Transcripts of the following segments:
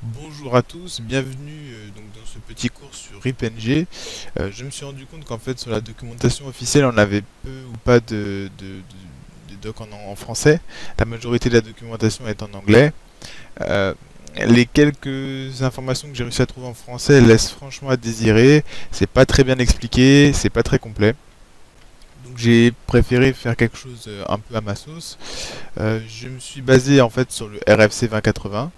Bonjour à tous, bienvenue donc dans ce petit cours sur RipNG. Je me suis rendu compte qu'en fait sur la documentation officielle on avait peu ou pas de doc en français. La majorité de la documentation est en anglais. Euh, les quelques informations que j'ai réussi à trouver en français laissent franchement à désirer. C'est pas très bien expliqué, c'est pas très complet. Donc j'ai préféré faire quelque chose un peu à ma sauce. Je me suis basé en fait sur le RFC 2080,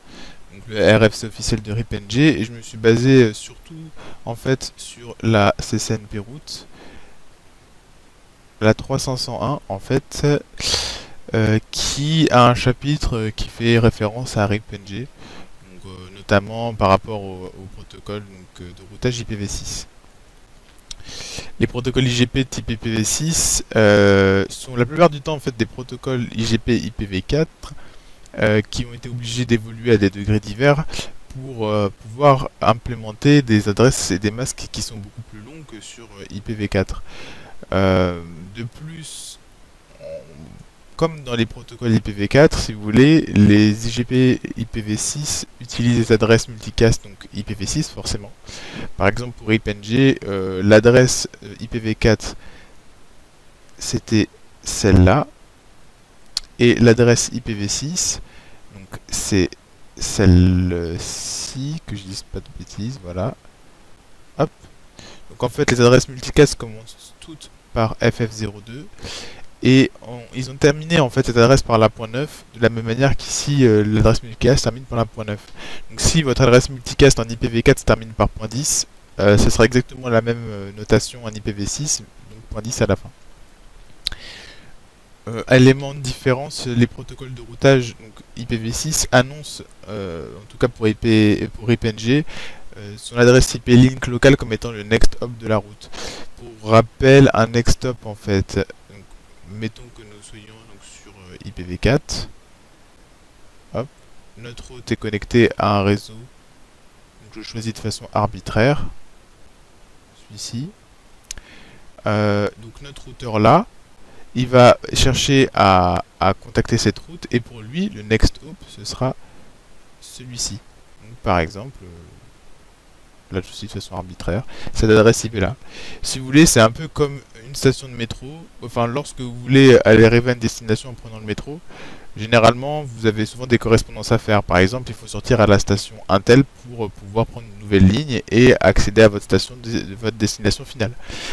donc le RFC officiel de RipNG, et je me suis basé surtout en fait sur la CCNP route, la 3501 en fait, qui a un chapitre qui fait référence à RipNG, donc, notamment par rapport au protocole de routage IPv6. Les protocoles IGP type IPv6 sont la plupart du temps en fait des protocoles IGP IPv4 qui ont été obligés d'évoluer à des degrés divers pour pouvoir implémenter des adresses et des masques qui sont beaucoup plus longs que sur IPv4. De plus, comme dans les protocoles IPv4, si vous voulez, les IGP IPv6 utilisent des adresses multicast, donc IPv6 forcément. Par exemple, pour IPNG, l'adresse IPv4 c'était celle-là, et l'adresse IPv6, donc c'est celle-ci, que je dise pas de bêtises, voilà. Hop. Donc en fait, les adresses multicast commencent toutes par FF02 et ils ont terminé en fait cette adresse par la .9 de la même manière qu'ici l'adresse multicast termine par la .9. Donc si votre adresse multicast en IPv4 se termine par .10, ce sera exactement la même notation en IPv6, donc .10 à la fin. Élément de différence, les protocoles de routage donc IPv6 annoncent, en tout cas pour IPNG, son adresse IP link locale comme étant le next hop de la route. Pour rappel, un next hop en fait, donc, mettons que nous soyons donc, sur IPv4, hop, notre route est connectée à un réseau, donc je choisis de façon arbitraire, celui-ci. Donc notre routeur là, il va chercher à contacter cette route et pour lui, le next hop, ce sera celui-ci. Donc, par exemple, là je choisis de façon arbitraire, cette adresse IP là. Si vous voulez, c'est un peu comme une station de métro. Enfin, lorsque vous voulez aller arriver à une destination en prenant le métro, généralement, vous avez souvent des correspondances à faire. Par exemple, il faut sortir à la station Intel pour pouvoir prendre une nouvelle ligne et accéder à votre station de votre destination finale.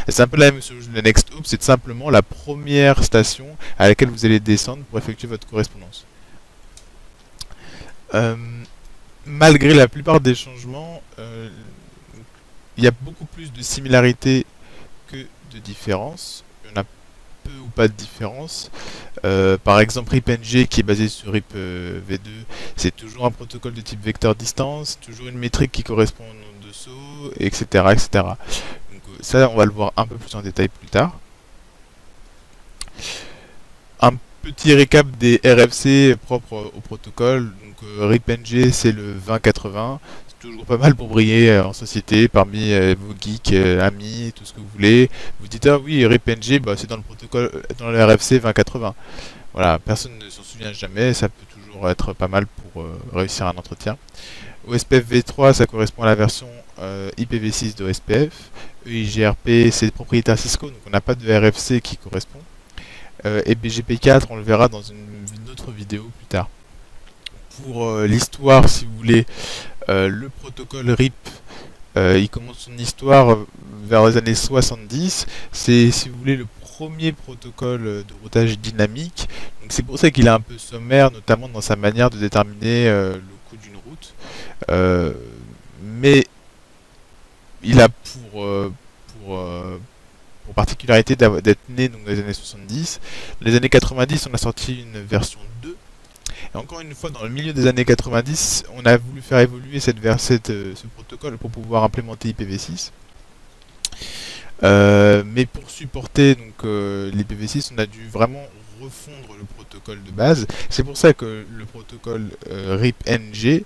C'est un peu la même chose. Le Next Hop, c'est simplement la première station à laquelle vous allez descendre pour effectuer votre correspondance. Euh, Malgré la plupart des changements, il y a beaucoup plus de similarités que de différences. Il y en a peu ou pas de différence. Par exemple, RipNG qui est basé sur RIP V2, c'est toujours un protocole de type vecteur distance, toujours une métrique qui correspond au nombre de sauts, etc. etc. Donc, ça, on va le voir un peu plus en détail plus tard. Un petit récap des RFC propres au protocole. Donc, RipNG, c'est le 2080. C'est toujours pas mal pour briller en société parmi vos geeks, amis, tout ce que vous voulez. Vous dites, ah oui, RipNG, bah, c'est dans le protocole, dans le RFC 2080. Voilà, personne ne s'en souvient jamais, ça peut toujours être pas mal pour réussir un entretien. OSPF V3, ça correspond à la version IPv6 de OSPF. EIGRP, c'est propriétaire Cisco, donc on n'a pas de RFC qui correspond. Et BGP4, on le verra dans une autre vidéo plus tard. Pour l'histoire, si vous voulez, le protocole RIP, il commence son histoire vers les années 70. C'est, si vous voulez, le premier protocole de routage dynamique. Donc c'est pour ça qu'il est un peu sommaire, notamment dans sa manière de déterminer le coût d'une route. Mais il a pour particularité d'être né donc, dans les années 70. Dans les années 90, on a sorti une version 2. Et encore une fois, dans le milieu des années 90, on a voulu faire évoluer ce protocole pour pouvoir implémenter IPv6. Mais pour supporter donc l'IPv6, on a dû vraiment refondre le protocole de base. C'est pour ça que le protocole RIP-NG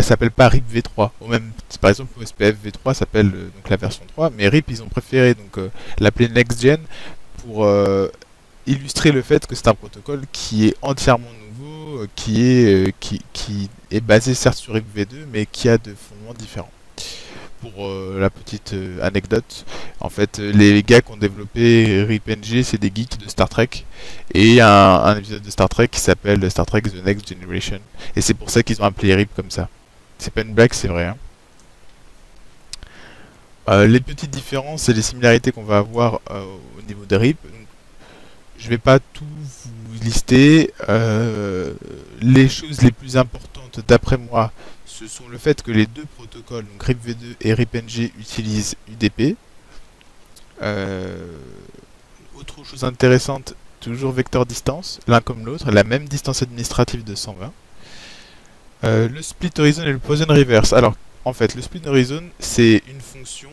s'appelle pas RIP v3. Ou même, par exemple, OSPF v3 s'appelle donc la version 3, mais RIP, ils ont préféré donc l'appeler NextGen pour illustrer le fait que c'est un protocole qui est entièrement nouveau qui est basé certes sur RIPv2, mais qui a de fondements différents. Pour la petite anecdote, en fait, les gars qui ont développé RIPNG, c'est des geeks de Star Trek, et il y a un épisode de Star Trek qui s'appelle Star Trek The Next Generation, et c'est pour ça qu'ils ont appelé RIP comme ça. C'est pas une blague, c'est vrai. Hein. Les petites différences et les similarités qu'on va avoir au niveau des RIP, donc, je vais pas tout vous lister. Les choses les plus importantes d'après moi, ce sont le fait que les deux protocoles, donc RIPv2 et RIPNG, utilisent UDP. Autre chose intéressante, toujours vecteur distance, l'un comme l'autre, la même distance administrative de 120. Le split horizon et le poison reverse. Alors, en fait, le split horizon, c'est une fonction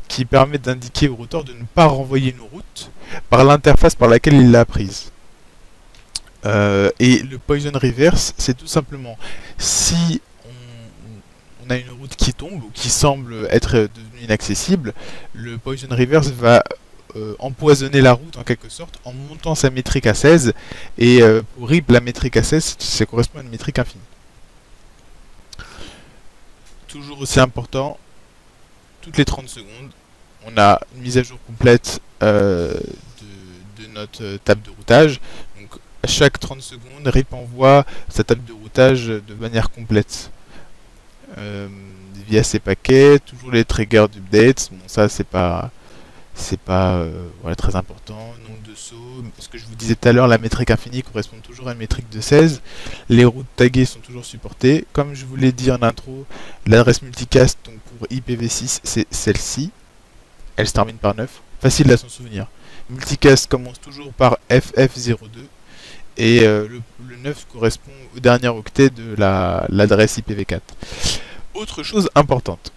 qui permet d'indiquer au routeur de ne pas renvoyer une route par l'interface par laquelle il l'a apprise. Et le poison reverse, c'est tout simplement si on a une route qui tombe ou qui semble être devenue inaccessible, le poison reverse va empoisonner la route en quelque sorte en montant sa métrique à 16, et pour RIP, la métrique à 16, ça correspond à une métrique infinie. Toujours aussi important, toutes les 30 secondes, on a une mise à jour complète de notre table de routage. Donc à chaque 30 secondes, RIP envoie sa table de routage de manière complète. Via ses paquets, toujours les triggers d'updates. Bon, ça c'est pas voilà, très important. Nombre de sauts, ce que je vous disais tout à l'heure, la métrique infinie correspond toujours à une métrique de 16. Les routes taguées sont toujours supportées. Comme je vous l'ai dit en intro, l'adresse multicast donc pour IPv6 c'est celle-ci. Elle se termine par 9. Facile à s'en souvenir. Multicast commence toujours par FF02 et le 9 correspond au dernier octet de l'adresse IPv4. Autre chose importante,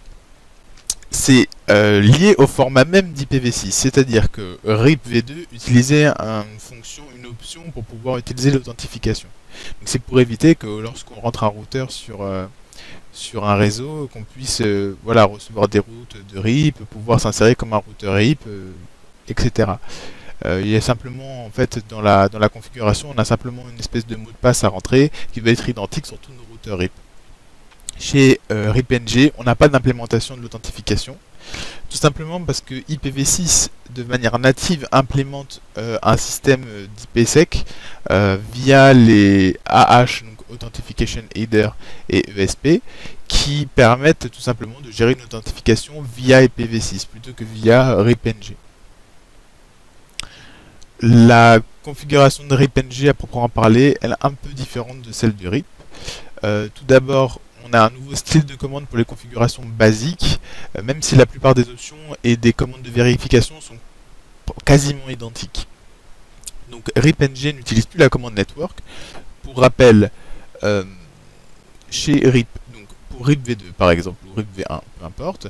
c'est lié au format même d'IPv6, c'est-à-dire que RIPv2 utilisait une option pour pouvoir utiliser l'authentification. C'est pour éviter que lorsqu'on rentre un routeur sur un réseau, qu'on puisse voilà, recevoir des routes de RIP, pouvoir s'insérer comme un routeur RIP, etc. Il y a simplement, en fait, dans la configuration, on a simplement une espèce de mot de passe à rentrer qui va être identique sur tous nos routeurs RIP. Chez RIPNG, on n'a pas d'implémentation de l'authentification, tout simplement parce que IPv6, de manière native, implémente un système d'IPsec via les AH, donc Authentication Header et ESP, qui permettent tout simplement de gérer une authentification via IPv6 plutôt que via RIPNG. La configuration de RIPNG à proprement parler, elle est un peu différente de celle du RIP. Tout d'abord, on a un nouveau style de commande pour les configurations basiques, même si la plupart des options et des commandes de vérification sont quasiment identiques. Donc RIPNG n'utilise plus la commande network. Pour rappel, chez RIP, donc pour RIPv2 par exemple, ou RIPv1, peu importe,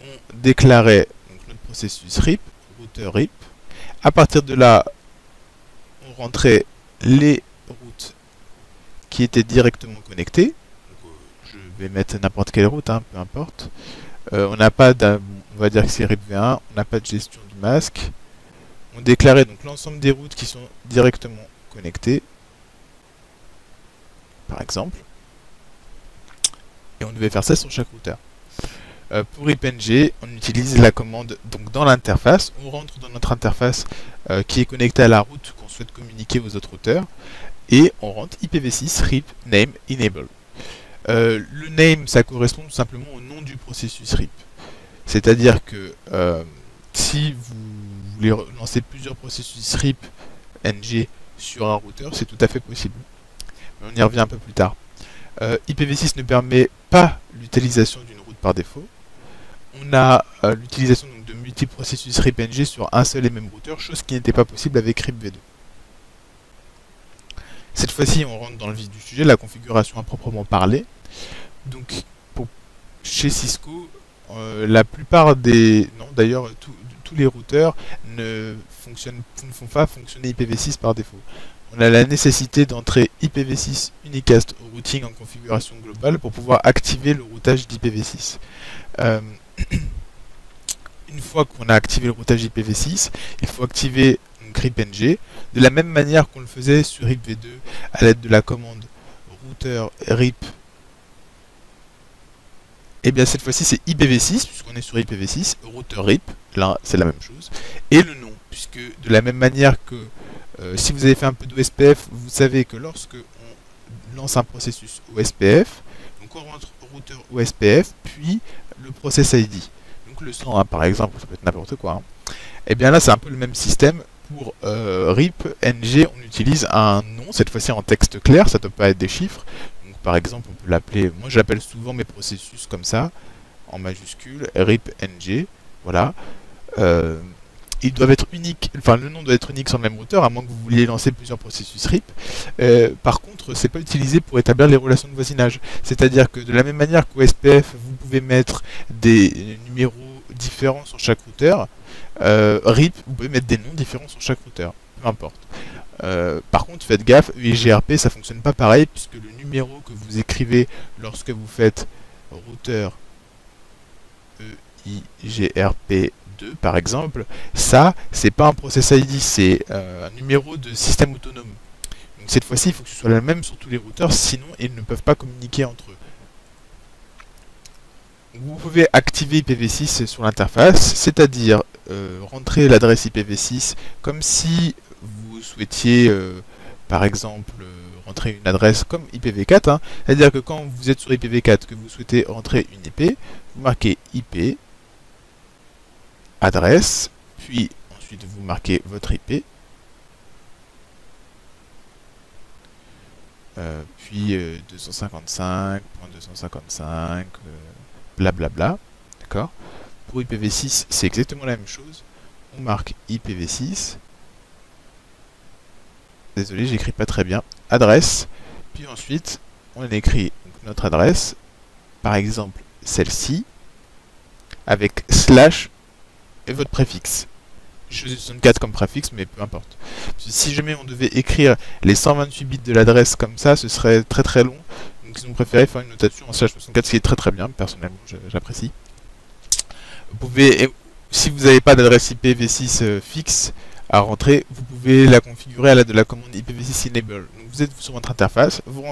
on déclarait donc, notre processus RIP, routeur RIP. À partir de là, on rentrait les routes qui étaient directement connectées. Je vais mettre n'importe quelle route, hein, peu importe. On n'a pas on va dire que c'est RIPv1, on n'a pas de gestion du masque. On déclarait donc l'ensemble des routes qui sont directement connectées, par exemple. Et on devait faire ça sur chaque routeur. Pour IPNG, on utilise la commande donc dans l'interface. On rentre dans notre interface qui est connectée à la route qu'on souhaite communiquer aux autres routeurs. Et on rentre IPv6 RIP name enable. Le name, ça correspond tout simplement au nom du processus RIP. C'est-à-dire que si vous voulez lancer plusieurs processus RIP NG sur un routeur, c'est tout à fait possible. Mais on y revient un peu plus tard. IPv6 ne permet pas l'utilisation d'une route par défaut. On a l'utilisation de multiprocessus RIPNG sur un seul et même routeur, chose qui n'était pas possible avec RIPv2. Cette fois-ci, on rentre dans le vif du sujet, la configuration à proprement parler. Donc, chez Cisco, la plupart des... Non, d'ailleurs, tous les routeurs ne font pas fonctionner IPv6 par défaut. On a la nécessité d'entrer IPv6 unicast au routing en configuration globale pour pouvoir activer le routage d'IPv6. Une fois qu'on a activé le routage IPv6, il faut activer RIPNG de la même manière qu'on le faisait sur RIPv2 à l'aide de la commande routeur RIP, et bien cette fois-ci c'est IPv6, puisqu'on est sur IPv6, routeur RIP, là c'est la même chose, et le nom, puisque de la même manière que si vous avez fait un peu d'OSPF, vous savez que lorsque on lance un processus OSPF, donc on rentre routeur OSPF, puis le process ID. Donc le 101 par exemple, ça peut être n'importe quoi. Hein. Et bien là c'est un peu le même système. Pour RIP, NG, on utilise un nom, cette fois-ci en texte clair, ça ne doit pas être des chiffres. Donc par exemple, on peut l'appeler, moi j'appelle souvent mes processus comme ça, en majuscule, RIP NG, voilà. Ils doivent être uniques, enfin le nom doit être unique sur le même routeur, à moins que vous vouliez lancer plusieurs processus RIP. Par contre, c'est pas utilisé pour établir les relations de voisinage. C'est-à-dire que de la même manière qu'OSPF, vous pouvez mettre des numéros différents sur chaque routeur, RIP, vous pouvez mettre des noms différents sur chaque routeur, peu importe. Par contre, faites gaffe, EIGRP, ça fonctionne pas pareil, puisque le numéro que vous écrivez lorsque vous faites routeur EIGRP2, par exemple, ça, c'est pas un process ID, c'est un numéro de système autonome. Donc cette fois-ci, il faut que ce soit le même sur tous les routeurs, sinon ils ne peuvent pas communiquer entre eux. Vous pouvez activer IPv6 sur l'interface, c'est-à-dire rentrer l'adresse IPv6 comme si vous souhaitiez, par exemple, rentrer une adresse comme IPv4. Hein. C'est-à-dire que quand vous êtes sur IPv4, que vous souhaitez rentrer une IP, vous marquez IP, adresse, puis ensuite vous marquez votre IP, puis 255.255, blablabla, d'accord. Pour IPv6, c'est exactement la même chose. On marque IPv6. Désolé, j'écris pas très bien. Adresse. Puis ensuite, on écrit donc, notre adresse. Par exemple, celle-ci. Avec slash et votre préfixe. Je choisis 64 comme préfixe, mais peu importe. Si jamais on devait écrire les 128 bits de l'adresse comme ça, ce serait très très long. Donc ils ont préféré faire une notation en slash 64, ce qui est très très bien, personnellement, j'apprécie. Vous pouvez, si vous n'avez pas d'adresse IPv6 fixe à rentrer, vous pouvez la configurer à l'aide de la commande IPv6 enable. Donc vous êtes sur votre interface, vous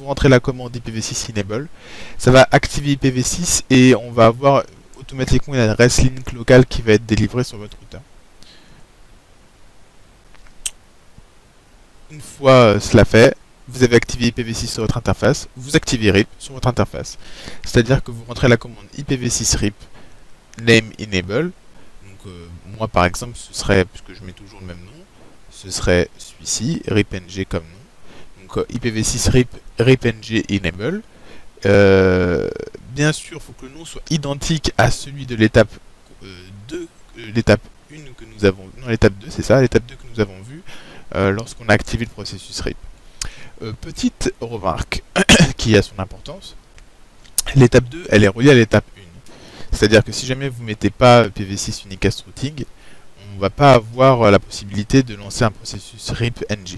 rentrez la commande IPv6 enable, ça va activer IPv6 et on va avoir automatiquement une adresse link locale qui va être délivrée sur votre routeur. Une fois cela fait, vous avez activé IPv6 sur votre interface, vous activez RIP sur votre interface. C'est-à-dire que vous rentrez la commande IPv6 RIP name enable. Donc moi par exemple ce serait, puisque je mets toujours le même nom, ce serait celui-ci, ripng comme nom. Donc IPv6 ripng enable. Bien sûr, il faut que le nom soit identique à celui de l'étape 2, l'étape 1 que nous avons, non l'étape 2 c'est ça, l'étape 2 que nous avons vu lorsqu'on a activé le processus RIP. Petite remarque qui a son importance, l'étape 2 elle est reliée à l'étape 1. C'est-à-dire que si jamais vous ne mettez pas IPv6 unicast routing, on ne va pas avoir la possibilité de lancer un processus RIP-NG.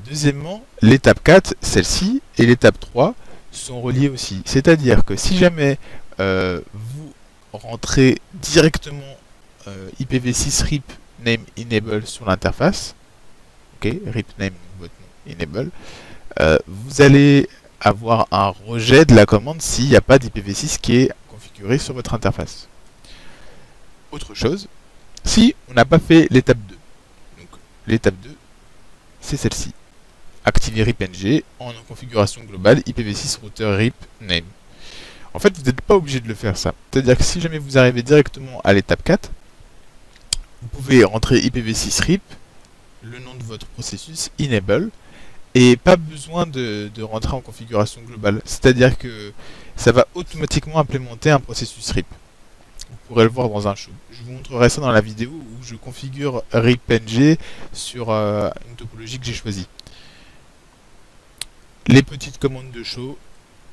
Deuxièmement, l'étape 4, celle-ci, et l'étape 3 sont reliées aussi. C'est-à-dire que si jamais vous rentrez directement IPv6 RIP name enable sur l'interface, ok, RIP name, votre nom, enable, vous allez avoir un rejet de la commande s'il n'y a pas d'IPv6 qui est configuré sur votre interface. Autre chose, si on n'a pas fait l'étape 2, donc l'étape 2, c'est celle-ci. Activer RIP-NG en configuration globale IPv6 routeur RIP name. En fait, vous n'êtes pas obligé de le faire ça. C'est-à-dire que si jamais vous arrivez directement à l'étape 4, vous pouvez rentrer IPv6 RIP, le nom de votre processus, enable, et pas besoin de rentrer en configuration globale. C'est-à-dire que ça va automatiquement implémenter un processus RIP. Vous pourrez le voir dans un show. Je vous montrerai ça dans la vidéo où je configure RIP-NG sur une topologie que j'ai choisie. Les petites commandes de show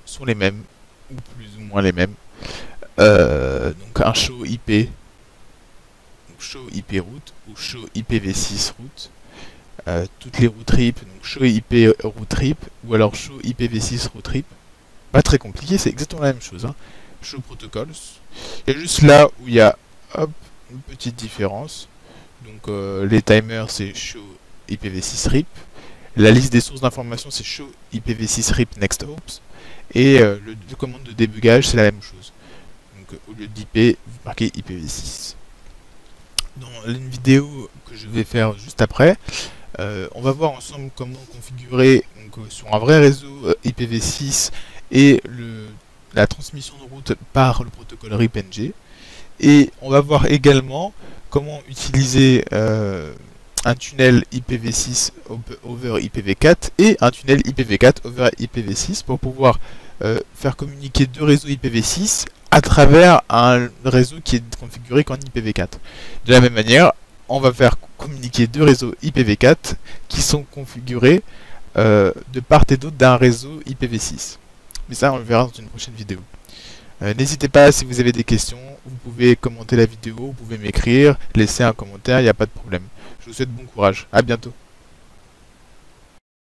sont les mêmes, ou plus ou moins les mêmes. Donc un show IP, donc show IP route, ou show IPv6 route. Toutes les routes RIP, donc show IP route RIP, ou alors show IPv6 route RIP. Pas très compliqué, c'est exactement la même chose. Hein. Show protocols. Il y a juste là où il y a hop, une petite différence. Donc les timers c'est show IPv6 RIP. La liste des sources d'informations, c'est show IPv6 RIP next hops. Et le commande de débugage, c'est la même chose. Donc au lieu d'IP, vous marquez IPv6. Dans une vidéo que je vais faire juste après, on va voir ensemble comment configurer donc, sur un vrai réseau IPv6 et la transmission de route par le protocole RIP-NG. Et on va voir également comment utiliser un tunnel IPv6 over IPv4 et un tunnel IPv4 over IPv6 pour pouvoir faire communiquer deux réseaux IPv6 à travers un réseau qui est configuré qu'en IPv4. De la même manière, on va faire communiquer deux réseaux IPv4 qui sont configurés de part et d'autre d'un réseau IPv6. Mais ça, on le verra dans une prochaine vidéo. N'hésitez pas, si vous avez des questions, vous pouvez commenter la vidéo, vous pouvez m'écrire, laisser un commentaire, il n'y a pas de problème. Je vous souhaite bon courage, à bientôt.